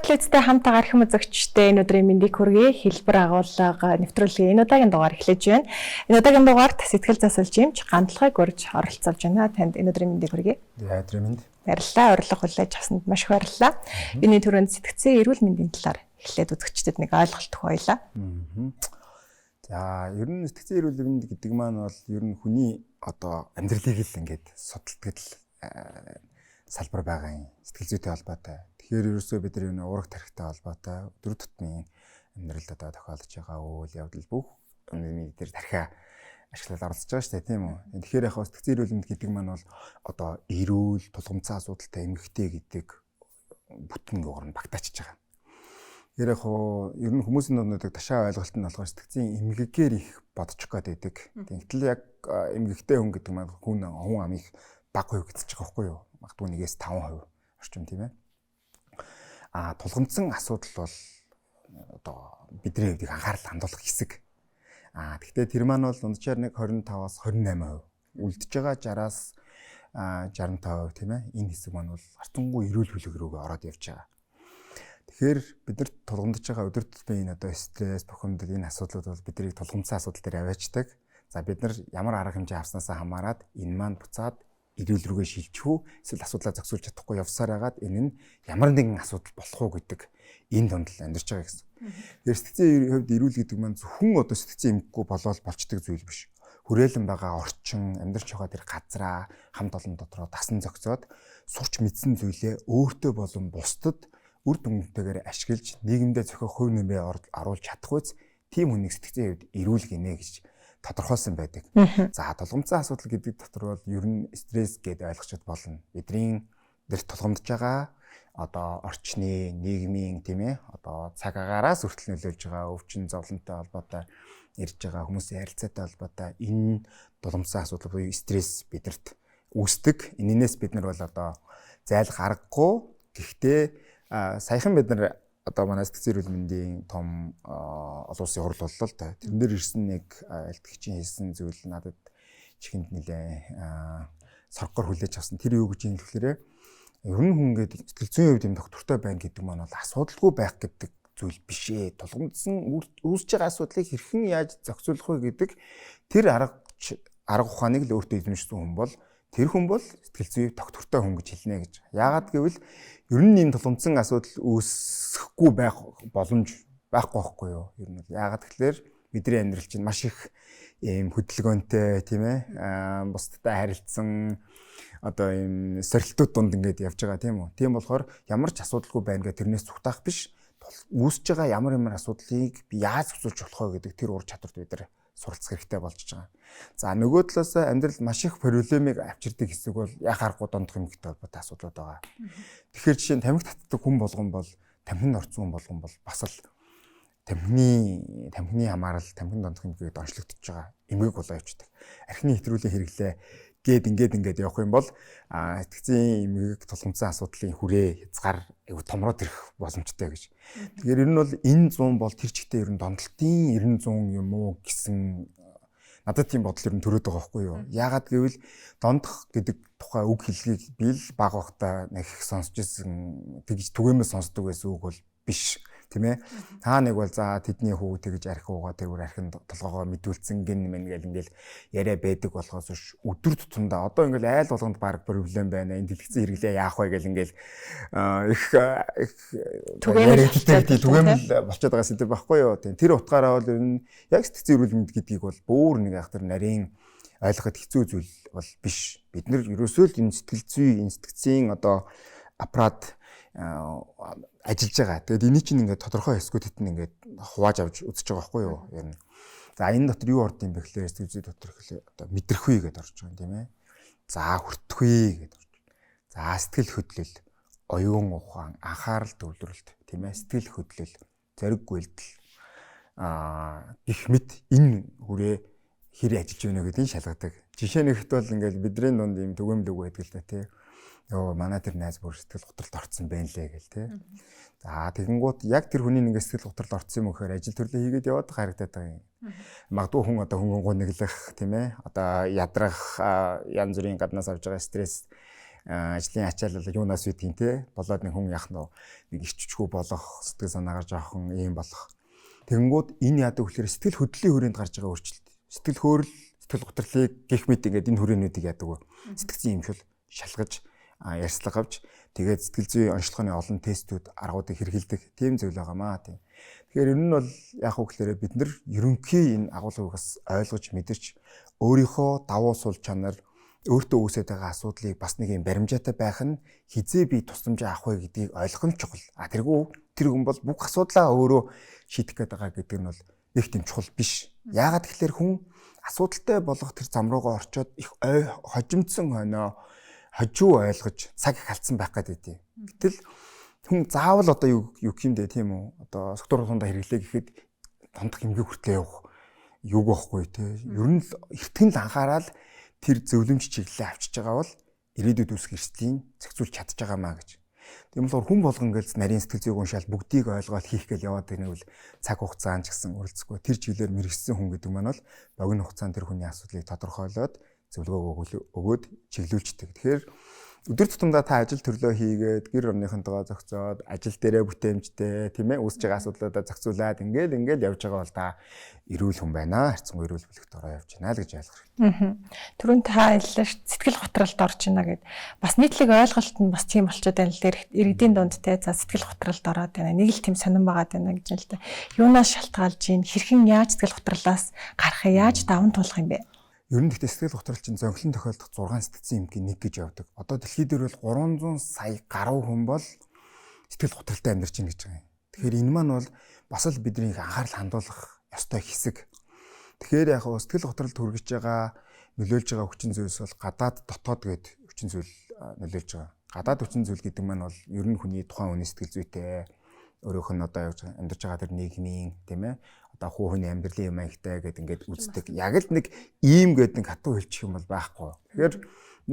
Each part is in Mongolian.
Sportlets-тэй хамтаа архим үзэгчтэй энэ өдрийн мэндийг хүргэе. Хэлбэр агуулга нэвтрүүлгийн энэ удаагийн дугаар эхлэж байна. Энэ удаагийн дугаарт сэтгэл засалж юмч гандлахыг урьж оролцуулж байна. Танд энэ өдрийн мэндийг хүргэе. Өдрийн мэнд. Баярлалаа. Урилга хүлээж авсанд маш их баярлалаа. Биний түрүүнд сэтгцэн эрүүл мэндийн талаар эхлээд үзэгчдэд нэг ойлголт өгөх байлаа. За, ер нь сэтгцэн эрүүл мэнд гэдэг маань бол ер нь хүний одоо амьдралыг л ингээд судалдаг салбар байгаа юм. Сэтгэл зүйтэй холбоотой. Тэгэхээр ерөөсөө бид нар энэ ураг тархитай холбоотой өдөр тутмын амьдралд одоо тохиолдож байгаа үйл явдал бүх бид нар тархиа ашиглаад оролцож байгаа шүү дээ, тийм үү? Тэгэхээр яг сэтгцэн эрүүл мэнд гэдэг маань бол одоо эрүүл, тулгымцсан асуудалтай эмэгтэй гэдэг бүтэн рүүгээр нь багтаачиж байгаа. Тэгэхээр яг ер нь хүмүүсийн дунд ташаа ойлголт нь болохоор сэтгцэн эмгэгээр их бодчих гээд байдаг. Тэгтэл яг эмгэгтэй хүн гэдэг маань хүн амын баг хувь гэж байгаа байхгүй юу? Магадгүй 1-5% орчим тийм ээ. Тулгымдсан асуудал бол одоо бидний хувьд анхаарал хандуулах хэсэг. Гэхдээ тэр маань бол дундчаар нэг 25-аас 28% үлдэж байгаа 60-аас 65% тийм ээ. Энэ хэсэг маань бол харцангуй эрүүл хүлэг рүүгээ ороод явж байгаа. Тэгэхээр бид нар тулгамдж байгаа өдөр тутмын энэ одоо стресс, бухимдал энэ асуудлууд бол биднийг тулгамдсан асуудал дээр аваачдаг. За бид нар ямар арга хэмжээ авснаасаа хамаарат энэ маань буцаад эрүүл рүүгээ шилжих үү, эсвэл асуудлаа зохицуулж чадахгүй явсаар хагаад энэ нь ямар нэгэн асуудал болох уу гэдэг энэ дундал амьдарч байгаа гэсэн. Тэгэхээр сэтгцэн хувьд эрүүл гэдэг маань зөвхөн одоо сэтгцэн эмгэхгүй болоод болчдөг зүйл биш. Хүрээлэн байгаа орчин, амьдарч байгаа тэр газраа хамт олон дотроо дасан зохицоод сурч мэдсэн зүйлээ өөртөө болон бусдад үр дүнтэйгээр ашиглаж нийгэмдээ зохиох хувь нэмрээ оруулж чадах үз тийм хүнийг сэтгцэн хувьд эрүүл гинэ гэж тодорхойлсон байдаг. За тулгымцсан асуудал гэдэг дотор бол ер нь стресс гэдээ ойлгочод болно. Бидний дэрт тулгамдж байгаа одоо орчны, нийгмийн тийм ээ одоо цаг агаараас хүртэл нөлөөлж байгаа өвчин зовлонтой холбоотой ирж байгаа хүмүүсийн харилцаатай холбоотой энэ тулгымцсан асуудал буюу стресс бидэрт үүсдэг. Энээс бид нар бол одоо зайлах аргагүй. Гэхдээ саяхан бид нар одоо манай сэтгцэн эрүүл мэндийн том олон улсын хурал боллоо л та. Тэрнээр ирсэн нэг элтгэгчийн хийсэн зүйл надад чихэнд нэлээ соргоор хүлээж авсан. Тэр юу гэж юм гэхээр ер нь хүн гэдэг сэтгэл зүйн хувьд юм доктортой байна гэдэг маань бол асуудалгүй байх гэдэг зүйл биш ээ. Тулгамдсан үүсэж байгаа асуудлыг хэрхэн яаж зохицуулах вэ гэдэг тэр арга ухааныг л өөртөө эзэмшсэн хүн бол тэр хүн бол сэтгэл зүй доктортой хүн гэж хэлнэ гэж. Яагаад гэвэл ер нь энэ тулгамдсан асуудал үүсэхгүй байх боломж байхгүй байхгүй юу? Ер нь яагаад гэвэл бидний амьдрал чинь маш их ийм хөдөлгөөнтэй тийм ээ бусдтай харилцсан одоо ийм сорилтууд дунд ингээд явж байгаа тийм үү? Тийм болохоор ямар ч асуудалгүй байна гэх тэрнээс зүгтаах биш. Үүсэж байгаа ямар асуудлыг би яаж зохицуулж болох вэ гэдэг тэр ур чадварт бид нар суралцах хэрэгтэй болж байгаа. За нөгөө талаас амьдрал маш их проблемыг авчирдаг хэсэг бол яхаарахгүй дондох эмгэгтэй холбоотой асуудлууд байгаа. Тэгэхээр жишээ нь тамхи татдаг хүн болгон бол тамхинд орцсон хүн болгон бол бас л тамхины хамаарал тамхин дондох эмгэгэд онцлогдож байгаа эмгэг болоо явчихдаг. Архины хэтрүүлэн хэрэглээ ингээд явах юм бол сэтгцэн эмгэг тулгамдсан асуудлын хүрээ хязгаар томроод ирэх боломжтой гэж. Тэгэхээр ер нь бол энэ 100 бол тэр чигтээ ер нь дондолтын 90-100 юм уу гэсэн надад тийм бодол ер нь төрөөд байгаа байхгүй юу. Яагаад гэвэл дондох гэдэг тухай үг хэллэгийг би л бага багтаа нэг их сонсч ирсэн тэгж түгээмээ сонсдог байсан үг бол биш. Тийм ээ. Та нэг бол за тэдний хүү тэгж архи уугаа тэрүүр архин толгоогоо мэдүүлсэн гин мэн гэл ингээл яриа байдаг болохоос биш өдөр тутамдаа одоо ингээл айл болгонд баг проблем байна. Энэ дэлгэцэн хэрэглээ яах вэ гэл ингээл их түгээмэл болчиход байгаа сэдв байхгүй юу. Тэр утгаараа бол энэ яг сэтгцэн эрүүл мэнд гэдгийг бол бүр нэг ах тэр нарийн ойлгоход хэцүү зүйл бол биш. Бид нар ерөөсөө л энэ сэтгцэн одоо аппарат ажиллаж байгаа. Тэгээд эний чинь ингээд тодорхой хэсгүүдэд нь ингээд хувааж авч үзэж байгаа байхгүй юу? Ер нь. За энэ дотор юу орд юм бэ гэхээр сэтгэл зүй дотор одоо мэдрэхүй гэдээ орж байгаа юм тийм ээ. За хүртэхүй гэдээ орж байна. За сэтгэл хөдлөл, оюун ухаан, анхаарал төвлөрөлт тийм ээ. Сэтгэл хөдлөл, зориг гүйлдэл гэх мэт энэ хүрээ хэр ажиллаж байна гэдгийг шалгадаг. Жишээ нэгт бол ингээд бидний дунд юм түгээмэл үг байдаг л да тийм. Йоо манай тэр найз бүр сэтгэл готролд орцсон байна лээ гэл тий. За тэгэнгუთ яг тэр хүний нэг сэтгэл готролд орцсон юм гэхээр ажил төрлөө хийгээд яваад харагдаад байгаа юм. Магадгүй хүн одоо хөнгөн гуниглах тийм ээ. Одоо ядрах янз бүрийн гаднаас авж байгаа стресс ажлын ачаал юунаас үүдгийн те болоод нэг хүн яах нэг иччгүй болох сэтгэл санаагаар жоохон ийм болох. Тэгэнгүүт энэ яадаг вэхээр сэтгэл хөдлөлийн хүрээнд гарч байгаа өөрчлөлт. Сэтгэл хөөрөл, сэтгэл готрлыг гих мэт ингээд энэ хүрээнүүдийг яадаг вэ? Сэтгцэн юмшил шалгаж ярьслаг авч тэгээд сэтгэл зүйн онцлогооны олон тестүүд аргуудыг хэрэгэлдэг тийм зүйл байгаамаа тийм. Тэгэхээр ер нь бол яг уу гэхээр бид нар ерөнхий энэ агуулгаас ойлгож мэдэрч өөрийнхөө давуу сул чанар өөртөө үүсэж байгаа асуудлыг бас нэг юм баримжаатай байх нь хизээ би тусламж авах вэ гэдгийг ойлгох нь чухал. Тэр хүн бол бүх асуудлаа өөрөө шийдэх гээд байгаа гэдэг нь бол нэг тийм чухал биш. Яагаад тэгэхээр хүн асуудалтай болох тэр зам руугаа орчоод их хожимдсон хойноо хожуу ойлгож цаг их алдсан байх гэдэг. Гэтэл хүн заавал одоо юу гэмдэ тийм үү? Одоо согтуур хундаа хэрэглээ гэхэд тондох хэмжээ хүртлээ явах юу байхгүй те. Ер нь эртгэн л анхаарал тэр зөвлөмж чиглэлээ авчиж байгаа бол ирээдүйд үүсэх эрсдлийг зохицуулж чадж байгаамаа гэж. Тийм болохоор хүн болгон гэлс нарийн сэтгэл зүйн уншаал бүгдийг ойлгоод хийх гээл яваад байнавал цаг хугацаанд ч гэсэн уралцахгүй тэр чиглэлээр мэрэгсэн хүн гэдэг маань бол богино хугацаанд тэр хүний асуудлыг тодорхойлоод зөвлөгөө өгөөд чиглүүлждэг. Тэгэхээр өдөр тутамдаа та ажил төрлөө хийгээд гэр орныхонтойгоо зохицоод ажил дээрээ бүтээмжтэй тийм ээ үүсэж байгаа асуудлуудаа зохицуулаад ингээл явж байгаа бол та эрүүл хүн байна. Харцангуй эрүүл бүлэгт ороо явж байна л гэж ойлгох хэрэгтэй. Түрүүн та хэллээ ш сэтгэл готролд орж байна гэд. Бас нийтлэг ойлголт нь бас тийм болчиход байна л дээр иргэдийн дунд те за сэтгэл готролд ороод байна. Нэг л тийм сонирн байгаад байна гэж л дээ. Юунаас шалтгаалж ийн хэрхэн яаж сэтгэл готрлоос гарах яаж даван туулах юм бэ? Ер нь гэхдээ сэтгэл готрол чинь зөнхлөн тохиолдох 6 сэтгцэн эмгийн нэг гэж явдаг. Одоо дэлхий дээр бол 300 сая гаруй хүн бол сэтгэл готролтой амьдарч байна гэж байгаа юм. Тэгэхээр энэ маань бол бас л бидний анхаарал хандуулах ёстой хэсэг. Тэгэхээр яг сэтгэл готролд хүргэж байгаа нөлөөлж байгаа хүчин зүйлс бол гадаад дотоод гэд хүчин зүйл нөлөөлж байгаа. Гадаад хүчин зүйл гэдэг маань бол ер нь хүний тухайн хүний сэтгэл зүйтэй өөрөөх нь одоо амьдарч байгаа тэр нийгмийн тийм ээ одоо хуу хүний амьдралын юм аягтай гэд ингээд үздэг. Яг л нэг ийм гэд нэг хатуу хэлчих юм бол байхгүй. Тэгэхээр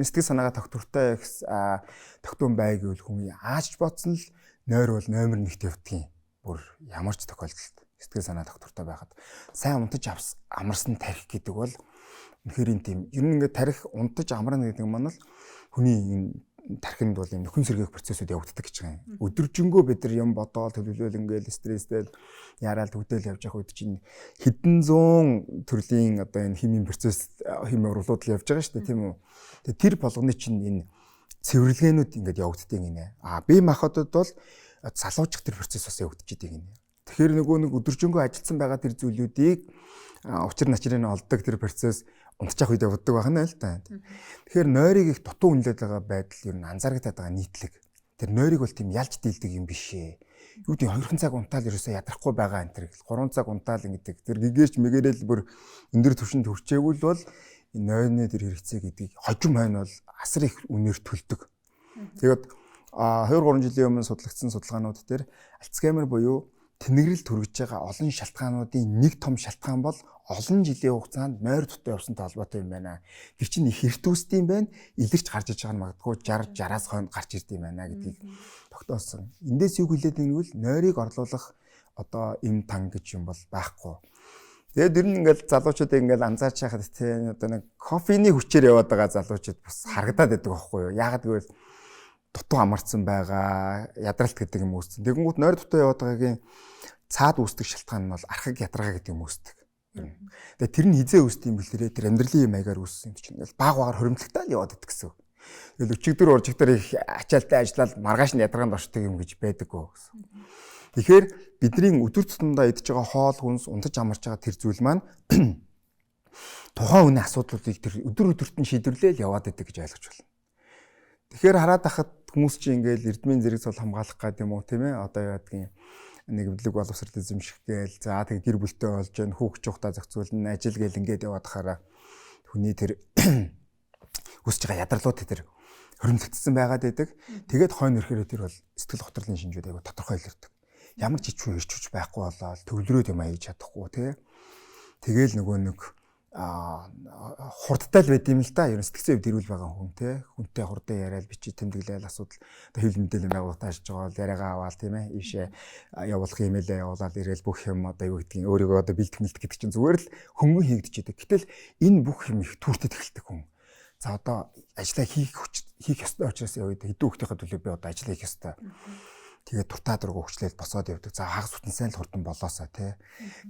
сэтгэл санаагаа тогтвортой тогтвон бай гэвэл хүн ааж бодсон л нойр бол номер 1-т явдгийн. Бүр ямар ч тохиолдолд сэтгэл санаа тогтвортой байхад сайн унтаж амарсан тарих гэдэг бол үнэхээр энэ тийм ер нь ингээд тарих унтаж амарна гэдэг нь маань л хүний энэ тархинд бол юм нөхөн сэргээх процессыг явагддаг гэж байгаа юм. Өдөржингөө бид нар юм бодоол төлөвлөл ингээл стресстэй яраал төгдөөл явж явах үед чинь хэдэн зуун төрлийн одоо энэ химийн процесс химийн урлууд л явж байгаа шүү дээ тийм үү. Тэгээ тэр болгоны чинь энэ цэвэрлэгээнүүд ингээд явагддаг гинэ. Бие махбодод бол залуучих тэр процесс бас явагдчихдаг гинэ. Тэгэхээр нэг өдөржингөө ажилласан байгаа тэр зүйлүүдийг учир начрын олдог тэр процесс унтчих үед явагддаг байна л да. Тэгэхээр нойрыг их дутуу үнэлээд байгаа байдал ер нь анзаарэгдээд байгаа нийтлэг. Тэр нойрыг бол тийм ялж дийлдэг юм биш ээ. Юу гэдэг 2 цаг унтаал ерөөсөө ядрахгүй байгаа энэ тэр 3 цаг унтаал ингэдэг. Тэр гэгэрч мэгэрэл бүр өндөр түвшинд хүрчээгүй л бол энэ нойрны тэр хэрэгцээ гэдгийг хожим хойно бол асар их үнээр төлдөг. Тэгээд 2-3 жилийн өмнө судлагдсан судалгаанууд дээр Альцгеймер буюу тэнэгрэлд хүргэж байгаа олон шалтгаануудын нэг том шалтгаан бол олон жилийн хугацаанд нойр дутуу явсантай холбоотой юм байна. Тэр чинь их эрт үүсдэг юм байна. Илэрч гарч иж байгаа нь магадгүй 60-60-аас хойно гарч ирдэг юм байна гэдгийг тогтоосон. Эндээс юу хэлээд байгааг нь нойрыг орлуулах одоо эм тан гэж юм бол байхгүй. Тэгээд ер нь ингээл залуучуудыг ингээл анзаарч байхад тийм одоо нэг кофений хүчээр яваад байгаа залуучууд бас харагдаад байдаг байхгүй юу? Яагаад гэвэл дутуу амарсан байгаа, ядралт гэдэг юм үүссэн. Тэгэнгүүт нойр дутуу яваад байгаагийн цаад үүсдэг шалтгаан нь бол архаг ядаргаа гэдэг юм үүсдэг. Тэгээ тэр нь хизээ үүсдэг юм бэлэрээ тэр амьдралын маягаар үүссэн юм чинь ингээл баг багаар хоримтлагтаа л яваад идэх гэсэн. Тэгэл өчигдөр уржигдөр их ачаалтай ажиллаад маргааш нь ядаргаанд орчдөг юм гэж байдаггүй гэсэн. Тэгэхээр бидний өдөр тутамдаа идж байгаа хоол хүнс унтаж амарч байгаа тэр зүйл маань тухайн хүний асуудлуудыг тэр өдөр өдөрт нь шийдвэрлээл яваад идэг гэж ойлгож байна. Тэгэхээр хараад ахад хүмүүс чинь ингээл эрдмийн зэрэг цол хамгаалах гэдэг юм уу тийм ээ одоо яадгийн нэгдлэг боловсролизм шиг гээл за тэг гэр бүлтэй болж гэн хүүхд чухтаа зохицуулна ажил гээл ингээд яваад хараа хүний тэр үсэж байгаа ядралууд тэр хоримтлагдсан байгаад байдаг. Тэгээд хойно ирэхээр тэр бол сэтгэл готрлын шинжүүд аяга тодорхой илэрдэг. Ямар ч ичүү ирчүүч байхгүй болоод төвлөрөөд юм аяж чадахгүй тий. Тэгээл нөгөө нэг хурдтай л байд юм л да. Ерөн сэтгцэн хувьд ирүүл байгаа хүн тий. Хүнтэй хурдан яриад бичиж тэмдэглээл асуудал одоо хэвлэл мэдээлэл байгуулалт тааж байгаа бол яриагаа аваад тийм ээ. Ийшээ явуулах имэйлээ явуулаад ирээл бүх юм одоо юу гэдгийг өөрийгөө одоо бэлтгэх мэлт гэдэг чинь зүгээр л хөнгөн хийгдэж идэг. Гэтэл энэ бүх юм их түүртэд эхэлдэг хүн. За одоо ажиллаа хийх ёстой учраас яваад хэдэн хүүхдийнхээ төлөө би одоо ажиллаа хийх ёстой. Тэгээд туртаа дургу хөвчлээд босоод явдаг. За хагас бүтэнсээ л хурдан болоосаа тий.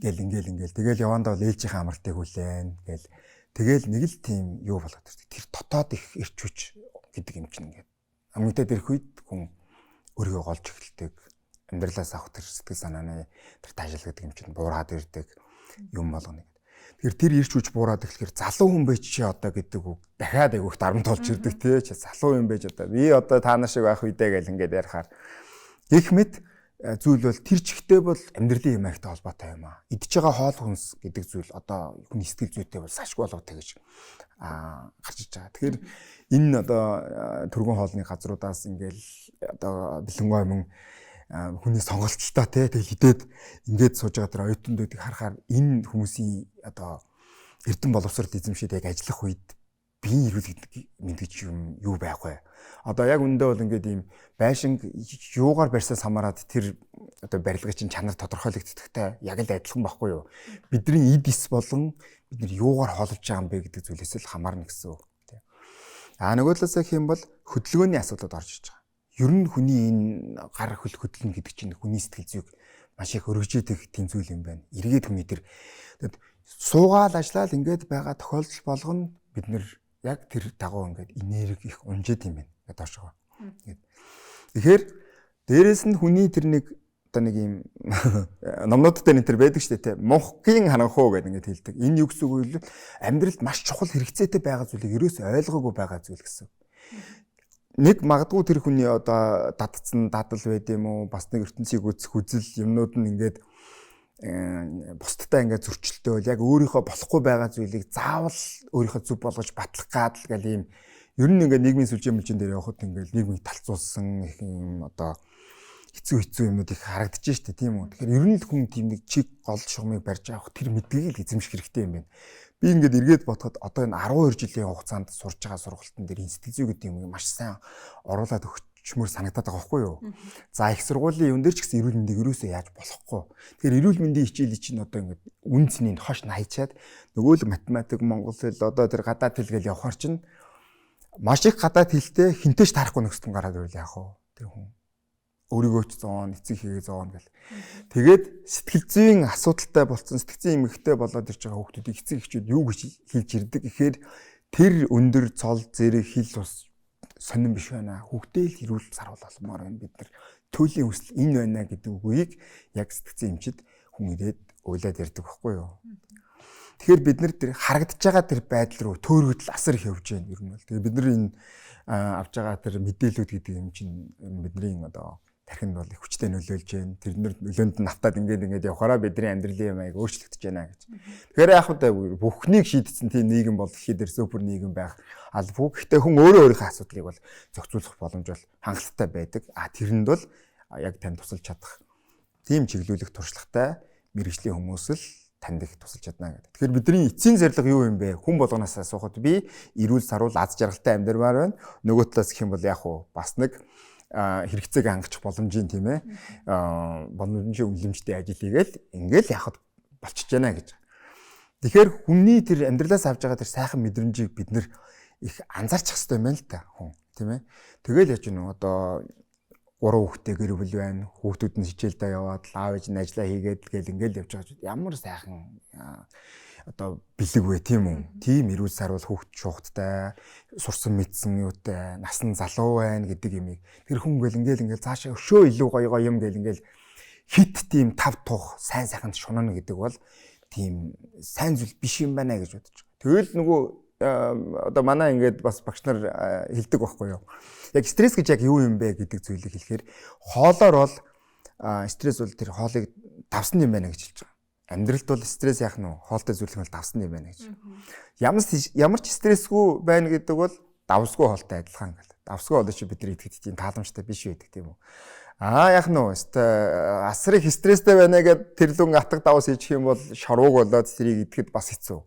Ингээл тэгэл явандаа бол ээлжийнхээ амралтыг хүлээн гээл тэгэл нэг л тийм юу болоод ирдэг. Тэр дотоод их эрч хүч гэдэг юм чинь ингээд амьтад ирэх үед хүн өөрийгөө голж эхэлдэг. Амьдралаас авах тэр сэтгэл санааны тэр тажил гэдэг юм чинь буураад ирдэг юм болгоно. Тэгэхээр тэр ирч хүч буураад эхлэхээр залуу хүн байж чи одоо гэдэг үг дахиад айгүйх дарамт болж ирдэг тий. Чи залуу юм байж одоо би одоо та нар шиг байх үедээ гэл ингээд ярихаар гэх мэт зүйл бол тэр чигтээ бол амьдралын юм ахтай холбоотой юм аа. Идж байгаа хоол хүнс гэдэг зүйл одоо хүний сэтгэл зүйтэй бол сашгүй болготой гэж гарч иж байгаа. Тэгэхээр энэ одоо түргэн хоолны газруудаас ингээл одоо бэлэнгой мөн хүний сонголттой тий тэгэл хидээд ингээд сууж байгаа тэр оюутнуудыг харахаар энэ хүмүүсийн одоо эрдэм боловсрол эзэмшээд яг ажиллах үед биеийн эрүүл мэндийг юм юу байх вэ? Одоо яг үндэ бол ингээд ийм байшинг юугаар барьсаас хамаарат тэр одоо барилгын чинь чанар тодорхойлогддогтай яг л адилхан байхгүй юу? Бидний эд ис болон бид нар юугаар хоолж байгаа юм бэ гэдэг зүйлээс л хамаарна гэсэн үг тийм. Нөгөө талаас хэм бол хөдөлгөөний асуудлууд орж иж байгаа. Ер нь хүний энэ гар хөл хөдлөн гэдэг чинь хүний сэтгэл зүйг маш их өргөжөөд тийм зүйл юм байна. Эргээд хүний тэр суугаал ажиллаад ингээд байгаа тохиолдол болгоно бид нэр яг тэр дагуу ингээд энерги их унжид юм байна гэдэг ашиг. Тэгэхээр дээрэс нь хүний тэр нэг одоо нэг юм номнуудад энэ төр байдаг шүү дээ. Мунхгийн хананхуу гэдэг ингээд хэлдэг. Энэ юу гэсэн үг вэ? Амьдралд маш чухал хэрэгцээтэй байгаа зүйлийг ерөөсөй ойлгоогүй байгаа зүйл гэсэн. Нэг магадгүй тэр хүний одоо дадцсан дадал байд юм уу? Бас нэг ертөнцийг үзэх үзэл юмнууд нь ингээд бусдтай ингээд зөрчилтэй бол яг өөрийнхөө болохгүй байгаа зүйлийг заавал өөрийнхөө зөв болгож батлах гад л гэл ийм ер нь ингээд нийгмийн сүлжээ мэлжин дээр явхад ингээд нийгмийг талцуулсан их юм одоо хэцүү юмнууд их харагдаж штэ тийм үү. Тэгэхээр ер нь л хүн тийм нэг чиг гол шугамыг барьж авах тэр мэдлэгийг л эзэмших хэрэгтэй юм байна. Би ингээд эргээд бодоход одоо энэ 12 жилийн хугацаанд сурж байгаа сургалтын дээр энэ сэтгэл зүй гэдэг юм маш сайн оруулаад өгчмөр санагдаад байгаа байхгүй юу. За их сургуулийн юм дээр ч гэсэн эрүүл мэндийг ерөөсөө яаж болохгүй. Тэгэхээр эрүүл мэндийн хичээлийг чинь одоо ингээд үн цэнийг хош найчаад нөгөө л математик, монгол хэл одоо тэр гадаад хэл гээл явахаар чинь маш их гадаад хэлтэй хинтэйч тарахгүй нөхцөл гараад ирвэл яах вэ? Тэр хүн өөрийгөө ч зоон, эцэг хийгээ зоон гэл. Тэгээд сэтгэл зүйн асуудалтай болсон, сэтгэл зүйн эмгэгтэй болоод ирж байгаа хүүхдүүдийг эцэг эхчүүд юу гэж хэлж ирдэг гэхээр тэр өндөр цол зэрэг хил ус сонирн биш байна. Хүүхдээ л хэрүүл саруул алмаар байна. Бид нар төлөлийн хүсэл энэ байна гэдэг үгийг яг сэтгэл зүйн эмчид хүн ирээд уйлаад ярьдаг байхгүй юу? Тэгэхээр бид нар тэр харагдаж байгаа тэр байдал руу төөргөдөл асар их явж байна ер нь бол. Тэгээ бид нар энэ авж байгаа тэр мэдээлүүд гэдэг юм чинь бидний одоо тархинд бол их хүчтэй нөлөөлж байна. Тэрнэр нөлөөнд навтаад ингээд явахаараа бидний амьдралын юм аяг өөрчлөгдөж байна гэж. Тэгэхээр яг хөө бүхнийг шийдсэн тийм нийгэм бол ихэд дэр супер нийгэм байх албагүй. Гэхдээ хүн өөрийнхөө асуудлыг бол зохицуулах боломж бол хангалттай байдаг. Тэрэнд бол яг тань тусалж чадах тийм чиглүүлэх туршлагатай мэргэжлийн хүмүүс л танд их тусалж чадна гэдэг. Тэгэхээр бидний эцсийн зорилго юу юм бэ? Хүн болгоноос асуухад би эрүүл саруул аз жаргалтай амьдрмаар байна. Нөгөө талаас гэх юм бол яг хөө бас нэг хэрэгцээг хангах боломжийн тийм ээ боломжийн үнэлэмжтэй ажил хийгээл ингээл яхад болчихж байна гэж. Тэгэхээр хүний тэр амьдралаас авж байгаа тэр сайхан мэдрэмжийг бид нэр их анзаарчих хэрэгтэй юм байна л та хүн тийм ээ. Тэгэл яж гэнэ одоо 3 хүүхдтэй гэр бүл байна. Хүүхдүүд нь хичээлдээ яваад аав ээж нь ажиллаа хийгээд гэл ингээл явж байгаа. Ямар сайхан одоо бэлэг вэ тийм үү? Тийм эрүүл саруул хүүхд шуухттай, сурсан мэдсэн юутай, насан залуу байна гэдэг юмыг тэр хүн ингээл цаашаа өшөө илүү гоё юм гэл ингээл хит тийм тав тух сайн сайханд шунана гэдэг бол тийм сайн зүйл биш юм байна гэж бодож байгаа. Тэгэл нөгөө одоо манай ингээд бас багш нар хэлдэг байхгүй юу? Яг стресс гэж яг юу юм бэ гэдэг зүйлийг хэлэхээр хоолоор бол стресс бол тэр хоолыг давсан юм байна гэж хэлж байгаа. Амьдралд бол стресс яах нь хоолтой зүйлийг бол давсан юм байна гэж. Ямар ч стрессгүй байна гэдэг бол давсгүй хоолтой адилхан гэл. Давсгүй хоол чи бидний идэхэд тийм тааламжтай биш байдаг тийм үү? Яах нь асар их стресстэй байна гэд тэрлүүн атга давс хийчих юм бол шорууг болоод тэрийг идэхэд бас хэцүү.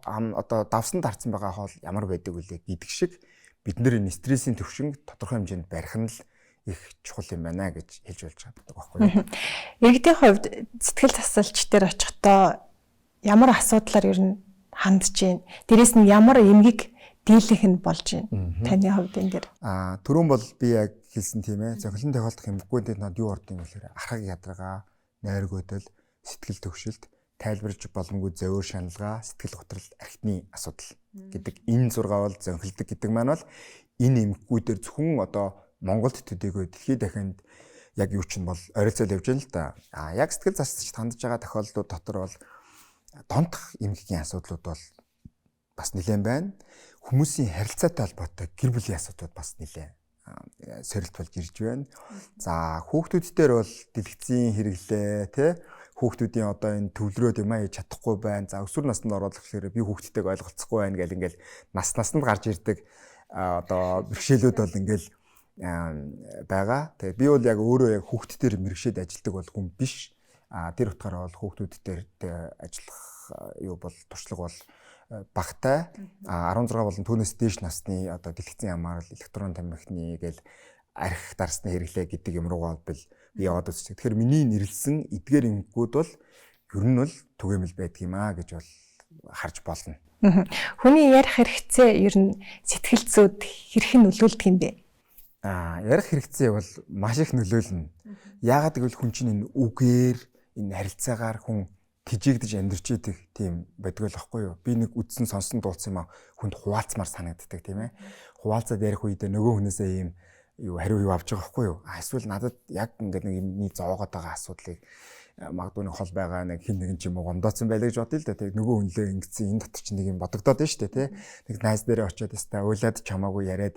Одоо давсан тарцсан байгаа хоол ямар байдаг вүлээ гэдэг шиг бид нэр энэ стрессийн төвшинг тодорхой хэмжээнд барих нь л их чухал юм байна гэж хэлж болж байгаа байхгүй юу. Иргэдийн хувьд сэтгэл засалч дээр очихдоо ямар асуудлаар ер нь хандж гин? Дээрээс нь ямар эмгэг дийлэх нь болж байна. Таны хувьд энэ дэр. Түрүүн бол би яг хэлсэн тийм ээ. Зохилон тохиолдох юмгүй энэ нод юу орд юм бэлээ. Архаг ядаргаа, нойргөөдөл, сэтгэл төвшөлт, тайлбарж боломгүй зөөр шаналгаа, сэтгэл готрол, архитны асуудал гэдэг энэ 6 бол зөнхөлдөг гэдэг маань бол энэ эмгэгүүдээр зөвхөн одоо Монголд төдийгүй дэлхийд дахинд яг юу ч нь бол ойролцоол явж байна л да. Яг сэтгэл засч хандж байгаа тохиолдлууд дотор бол донтох эмгэгийн асуудлууд бол бас нэлээд байна. Хүмүүсийн харилцаатай холбоотой гэр бүлийн асуудлууд бас нэлээд сорилт болж ирж байна. За хүүхдүүд дээр бол дэлгэцийн хэрэглээ тий хүүхдүүдийн одоо энэ төвлөрөөд юм аяж чадахгүй байна. За өсвөр наснд оруулах гэхээр би хүүхдтэйг ойлголцохгүй байна гэл ингээл наснд гарч ирдэг одоо бэрхшээлүүд бол ингээл байгаа. Тэгээ би бол яг өөрөө яг хүүхдтээр мэрэгшээд ажилдаг бол хүн биш. Тэр утгаараа бол хүүхдүүдтэй ажиллах юу бол туршлага бол багтай. 16 болон түүнээс дээш насны одоо дэлгэцийн хамаарал, электрон тамхины гээл архи дарсны хэрэглээ гэдэг юм руугаа би яваад үзчих. Тэгэхээр миний нэрлсэн эдгээр эмгэгүүд бол ер нь бол түгээмэл байдаг юм аа гэж бол харж болно. Хүний ярих хэрэгцээ ер нь сэтгэл зүйд хэрхэн нөлөөлдөг юм бэ? Ярих хэрэгцээ бол маш их нөлөөлнө. Яагаад гэвэл хүн чинь энэ үгээр, энэ харилцаагаар хүн тижигдэж амьдарч идэг тийм байдаг л аахгүй юу? Би нэг үдсэн сонсон дуулсан юм аа хүнд хуваалцмаар санагддаг тийм ээ. Хуваалцаад ярих үедээ нөгөө хүнээсээ ийм юу хариу юу авч байгаа байхгүй юу? Эсвэл надад яг ингээд нэг юмний зоогоод байгаа асуудлыг магадгүй нэг хол байгаа нэг хин нэгэн ч юм уу гомдооцсон байлаа гэж бодъё л да. Тэг нөгөө хүнлээ ингэсэн энэ дотор чинь нэг юм бодогдоод байна шүү дээ тий. Нэг найз дээрээ очиод ястаа уйлаад чамаагүй яриад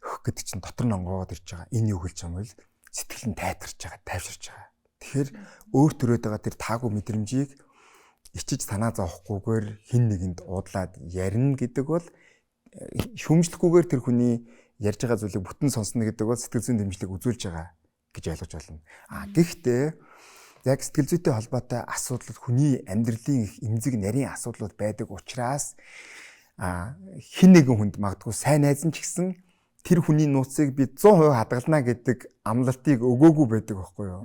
хөх гэдэг чинь дотор нь онгоогоод ирж байгаа. Энэ юу хэлж байгаа юм бэ? Сэтгэл нь тайтгарч байгаа, тайвширч байгаа. Тэгэхээр өөр төрөөд байгаа тэр таагүй мэдрэмжийг ичиж санаа зовохгүйгээр хин нэгэнд уудлаад ярина гэдэг бол шүмжлэхгүйгээр тэр хүний ярьж байгаа зүйлийг бүтэн сонсно гэдэг бол сэтгэл зүйн дэмжлэг үзүүлж байгаа гэж ойлгож байна. Гэхдээ яг сэтгэл зүйтэй холбоотой асуудлууд хүний амьдралын их эмзэг нарийн асуудлууд байдаг учраас хин нэгэн хүнд магадгүй сайн найз нь ч гэсэн тэр хүний нууцыг би 100% хадгална гэдэг амлалтыг өгөөгүй байдаг байхгүй юу?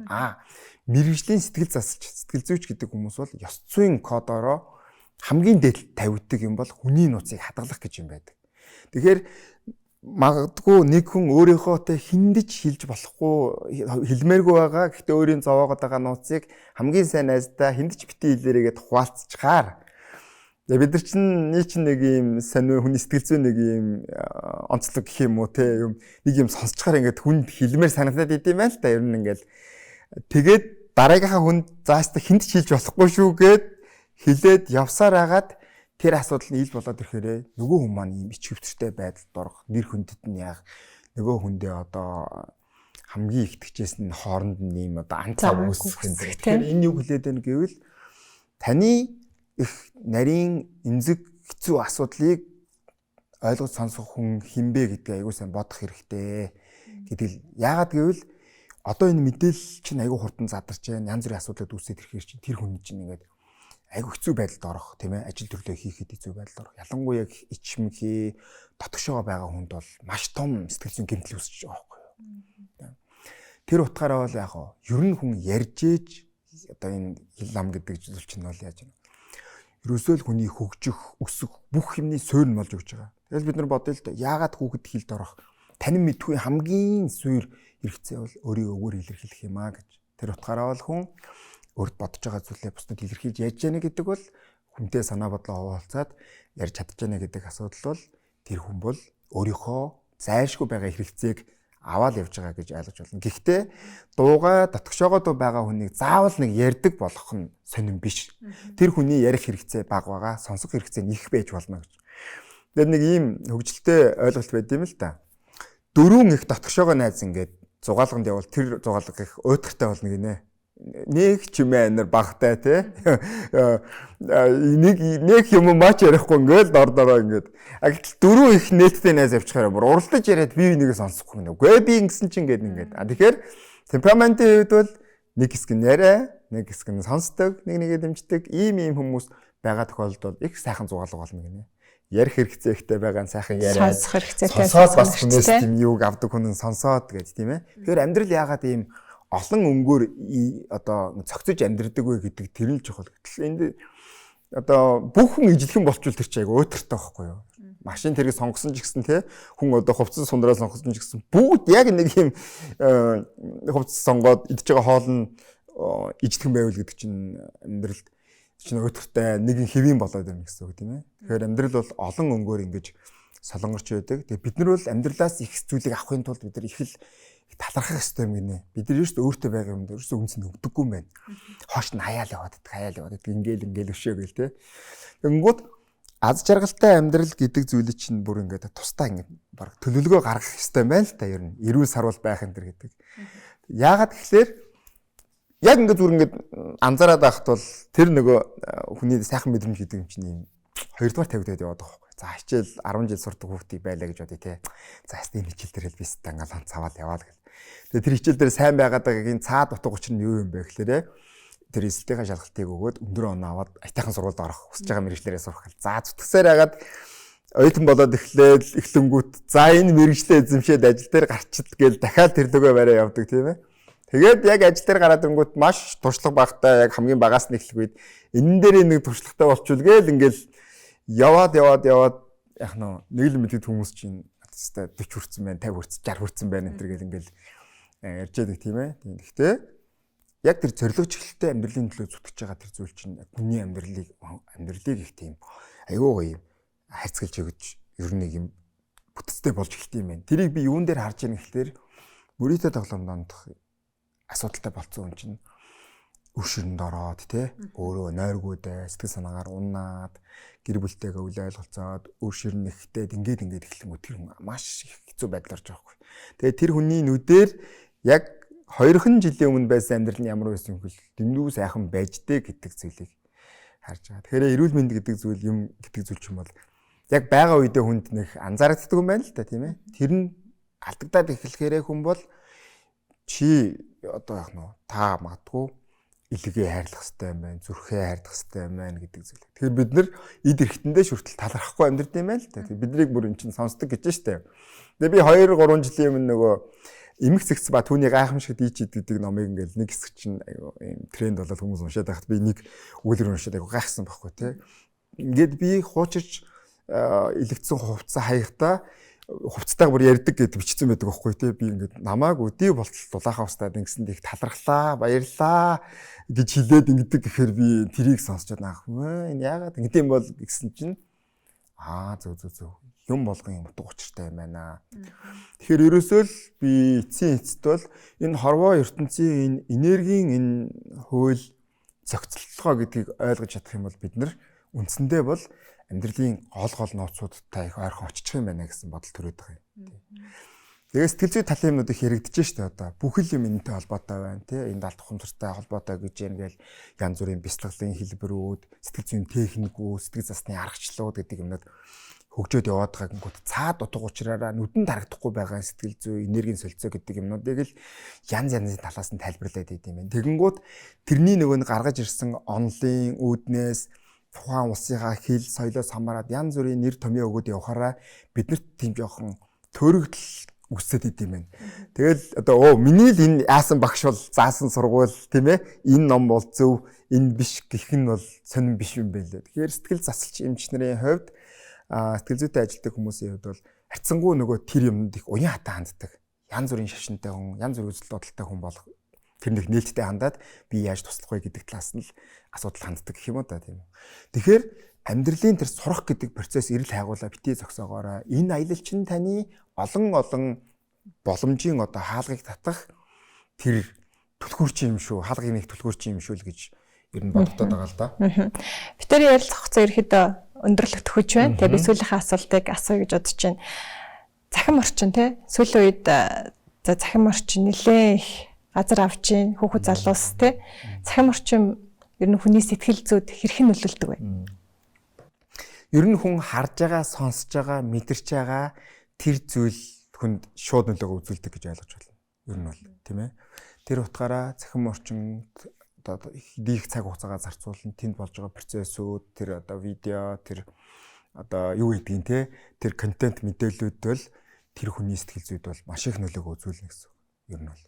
Мэргэжлийн сэтгэл засалч, сэтгэл зүйч гэдэг хүмүүс бол ёс зүйн кодороо хамгийн дээд тавигддаг юм бол хүний нууцыг хадгалах гэж юм байдаг. Тэгэхээр магадгүй нэг хүн өөрийнхөө хиндэж хэлж болохгүй хэлмээргүй байгаа. Гэхдээ өөрийн зовоогоод байгаа нууцыг хамгийн сайн найздаа хиндэж битгий хэлээрээгээд хуваалцчихаар. Бид нар чинь нэг юм сонио хүний сэтгэл зүйн нэг юм онцлог гэх юм уу те юм нэг юм сонсчгаар ингээд хүнд хэлмээр санагдаад идэм байл та ер нь ингээд тэгээд дараагийнхаа хүнд заастаа хиндэж хэлж болохгүй шүү гэд хэлээд явсаар агаад тэр асуудал нь ил болоод ирэхээр нөгөө хүн маань ийм ич хөвтөртэй байдалд орох нэр хүндэд нь яг нөгөө хүндээ одоо хамгийн их тэгчээс нь хооронд нь ийм одоо анцаа үүсгэх юм. Тэгэхээр энэ юу хэлээд байна гэвэл таны их нарийн эмзэг хэцүү асуудлыг ойлгож сонсох хүн хинбэ гэдгийг аягүй сайн бодох хэрэгтэй гэдэг. Яагаад гэвэл одоо энэ мэдээлэл чинь аягүй хурдан задарч байна. Янз бүрийн асуудлууд үүсээд ирэхээр чинь тэр хүн чинь ингээд айгу хэцүү байдалд орох тийм ээ ажил төрлөө хийхэд хэцүү байдалд орох. Ялангуяа ичмхий дотгошоо байгаа хүнд бол маш том сэтгэл зүйн гэмтэл үүсэж байгаа байхгүй юу. Тэр утгаараа бол яг ер нь хүн ярьж ээж одоо энэ хил лам гэдэг зүйл чинь бол яаж юм. Ерөөсөө л хүний хөгжих, өсөх бүх юмний суурь нь болж өгч байгаа. Тэгэл бид нар бодъё л да яагаад хүүхэд хилд орох танин мэдгүй хамгийн суурь хэрэгцээ бол өөрийн өгөр илэрхийлэх юм аа гэж. Тэр утгаараа бол хүн өөрт бодож байгаа зүйлээ бусдад илэрхийлж яаж яана гэдэг бол хүнтэй санаа бодлоо хуваалцаад ярьж чадчихна гэдэг асуудал бол тэр хүн бол өөрийнхөө зайлшгүй байгаа хэрэгцээг аваад явж байгаа гэж ойлгож байна. Гэхдээ дуугаа татгшоогоод байгаа хүнийг заавал нэг ярддаг болох нь сонирн биш. Тэр хүний ярих хэрэгцээ бага байгаа, сонсох хэрэгцээ нь их байж болно гэж. Тэгээд нэг ийм хөгжилтэй ойлголт байд юм л да. 4 их татгшоогоо найз ингээд зугаалганд явал тэр зугаалга их уйтгартай болно гинэ. Нэг ч юм амар багтай тий. Нэг юм мач ярихгүй ингээл дордороо ингээд. Гэтэл 4 их нээлттэй найз авчихаараа бүр уралдаж яриад бие бинийгээ сонсохгүй гэнэ. Үгүй би ингэсэн чинь ингээд ингээд. Тэгэхээр темпераментийн хувьд бол нэг хэсэг нь яриа, нэг хэсэг нь сонсдог, нэг нэгээ дэмждэг ийм хүмүүс байгаа тохиолдолд их сайхан зугаалга болно гинэ. Ярих хэрэгцээ ихтэй байгаа нь сайхан яриад сонсох хэрэгцээтэй сонсоод бас хүнээс тийм юуг авдаг хүн сонсоод гэж тийм ээ. Тэгэхээр амьдрал яагаад ийм олон өнгөөр одоо цогцож амьдрдаг вэ гэдэг тэр л чухал. Гэтэл энд одоо бүх хүн ижилхэн болчвол тэр чинь айгу уйтгартай байхгүй юу? Машин тэрийг сонгосон ч гэсэн те хүн одоо хувцас сундраа сонгосон ч гэсэн бүгд яг нэг юм хувцас сонгоод идж байгаа хоол нь ижтгэн байвал гэдэг чинь амьдралд чинь өдөртэй нэгэн хэвийн болоод байна гэсэн үг тийм ээ. Тэгэхээр амьдрал бол олон өнгөөр ингэж солонгорч байдаг. Тэгээ бид нар бол амьдралаас их зүйлийг авахын тулд бид нар их л талархах хэрэгтэй юм гинэ. Бид нар ерөөсөө өөртөө байгаа юм дээр ерөөсөө үнцэн өгдөггүй юм байна. Хоош нь хаяал яваад ингээл өшөө гэл те. Тэнгүүд аз жаргалтай амьдрал гэдэг зүйлийг чинь бүр ингээд тусдаа ингээд баг төлөвлөгөө гаргах хэрэгтэй байна л та ер нь. Эрүүл сарвал байх энэ төр гэдэг. Яагаад тэгэхээр яг ингээд зүгээр ингээд анзаараад байхад бол тэр нөгөө хүний сайхан мэдрэмж гэдэг юм чинь юм хоёрдугаар тавигдаад яваад байгаа байхгүй. За хичээл 10 жил сурдаг хүүхдийг байлаа гэж бодъё те. За хэвээ хичээл дээр л бистаа ингээл цаваад яваад гэл. Тэгээ тэр хичээл дээр сайн байгаад байгаагийн цаад утга учир нь юу юм бэ гэхлээрэ тэр эсэлтийн шалгалтыг өгөөд өндөр оноо аваад айтайхан сургуульд орох хүсэж байгаа мэргэжлэрээ сурах гэл. За зүтгэсээр хагаад оюутан болоод эхлээд эхлэнгүүт за энэ мэргэжлээ эзэмшээд ажил дээр гарчил гээл дахиад тэр лөгөө барай явдаг тийм ээ. Тэгээд яг ажил дээр гараад ирэнгүүт маш туршлага багтаа яг хамгийн багаас нь эхлэх үед энэ дээр нэг туршлагатай болчихвол гээл ингээл яваад яг нэг л мэдээд хүмүүс чинь хэвээ 40 хүрсэн байна, 50 хүрсэн, 60 хүрсэн байна энэ төр гэл ингээл ярьж байдаг тийм ээ. Гэхдээ яг тэр зорилгочлолтой амьдралын төлөө зүтгэж байгаа тэр зүйл чинь хүний амьдралыг их тийм аюу гоё хайцгалж өгч ер нь нэг юм бүтцтэй болж эхэлт юм байна. Тэрийг би юун дээр харж байгаа гэхэлэр мөрөөдөө тоглоом дондох асуудалтай болцсон хүн чинь үр ширэнд ороод тий өөрөө нойргуудаа сэтгэл санаагаар унаад гэр бүлтэйгээ үл ойлголцоод үр ширэн нэгтээд ингээд эхлэнгүүт тэр хүн маш их хэцүү байдал орж байгаа хгүй. Тэгээ тэр хүний нүдээр яг 2 жилийн өмнө байсан амьдрал нь ямар байсан хөл дэндүү сайхан байж дээ гэдэг зүйлийг харж байгаа. Тэгэхээр эрүүл мэнд гэдэг зүйл юм гэдэг зүйл ч юм бол яг байгаа үедээ хүнд нэг анзаарэгддэг юм байна л да тийм ээ. Тэр нь алдагдаад эхлэхээрээ хүн бол чи одоо яг нөө та магадгүй илгээ хайрлах хэрэгтэй юм байна, зүрхээ хайрлах хэрэгтэй юм байна гэдэг зүйл. Тэгэхээр бид нар эд эрхтэндээ шүртэл талархахгүй амьдрд юм байна л да. Биднийг бүр эн чинь сонсдог гэж штэ. Тэгээ би 2-3 жилийн өмнө нөгөө эмх зэгц ба түүний гайхамшигт ийчид гэдэг номыг ингээл нэг хэсэг чинь ийм тренд болоод хүмүүс уншаад байхад би нэг өгүүлбэр уншаад гайхсан байхгүй тий. Ингээд би хуучирч элэгдсэн хувцас хаяхтаа хувцастайг бүр ярддаг гэд бичсэн байдаг байхгүй тий. Би ингээд намааг өдий болтол дулаахаа устаад ингэсэнд их талархлаа, баярлаа гэж хэлээд ингэдэг гэхээр би тэрийг сонсчод наах энэ яагаад ингэдэм бол гэсэн чинь зөв юм болгон утга учиртай юм байна. Тэгэхээр ерөөсөө л би эцсийн эцэд бол энэ хорвоо ертөнцийн энэ энергийн энэ хууль зохицолтгоо гэдгийг ойлгож чадах юм бол бид нар үндсэндээ бол амьдралын гол нууцудтай их ойрхон очих юм байна гэсэн бодол төрөөд байгаа юм. Тэгээд сэтгэл зүй талын юмнууд их яригдэж штэ одоо бүхэл юм энэтэй холбоотой байна тий энэ даалт ухамсартай холбоотой гэж ингээл янз бүрийн бяцлаглалын хэлбэрүүд сэтгэл зүйн техникүүд сэтгэл засны аргачлалууд гэдэг юмнууд хөгжөөд яваад байгаа гингүүд цаад утга учираараа нүдэнд харагдахгүй байгаа сэтгэл зүй энергийн солилцоо гэдэг юмнуудыг л янз янзын талаас нь тайлбарлаад идэм юм. Тэгэнгүүт тэрний нөгөө гаргаж ирсэн онлын үүднээс тухайн улсынхаа хэл соёлоос хамаарат янз бүрийн нэр томьёо өгөөд явахаараа биднэрт тийм жоохон төрөгдөл үсэт идэм байна. Тэгэл одоо миний л энэ яасан багш бол заасан сургууль тийм ээ энэ ном бол зөв энэ биш гэх нь бол сонирн биш юм байлээ. Тэгэхээр сэтгэл засалч эмч нарын хувьд сэтгэл зүйтэй ажилладаг хүмүүсийн хувьд бол харьцангуй нөгөө тэр юмд их уян хатаа ханддаг. Янз бүрийн шашинтай хүн, янз бүрийн үзэл бодолтой хүн болох тэр нэг нээлттэй хандаад би яаж туслах вэ гэдэг талаас нь л асуудал ханддаг гэх юм уу та тийм үү. Тэгэхээр амьдралын тэр сурах гэдэг процесс эрэл хайгуулаа битгий зогсоогоорой. Энэ аялал чинь таны олон боломжийн одоо хаалгыг татах тэр түлхүүрч юм шүү. Хаалгыг нэг түлхүүрч юм шүү л гэж ер нь боддог байгаа л да. Битэр ярилцах хугацаа ерөөдөө өндөрлөгт хөж байна. Тэгээ би сүүлийнхээ асуултыг асууя гэж бодож байна. Захим орчин тий сүүлийн үед за захим орчин нэлээ их газар авч гин хүүхэд залуус тий захим орчин ер нь хүний сэтгэл зүйд хэрхэн нөлөөлдөг вэ? Ер нь хүн харж байгаа, сонсож байгаа, мэдэрч байгаа тэр зүйл хүнд шууд нөлөөгөө үзүүлдэг гэж ойлгож байна. Ер нь бол тийм ээ. Тэр утгаараа захим орчинд одоо их цаг хугацаагаа зарцуулна, тэнд болж байгаа процессүүд, тэр одоо видео, тэр одоо юу гэдгийг те тэр контент мэдээлүүд бол тэр хүний сэтгэл зүйд бол маш их нөлөөгөө үзүүлнэ гэсэн. Ер нь бол.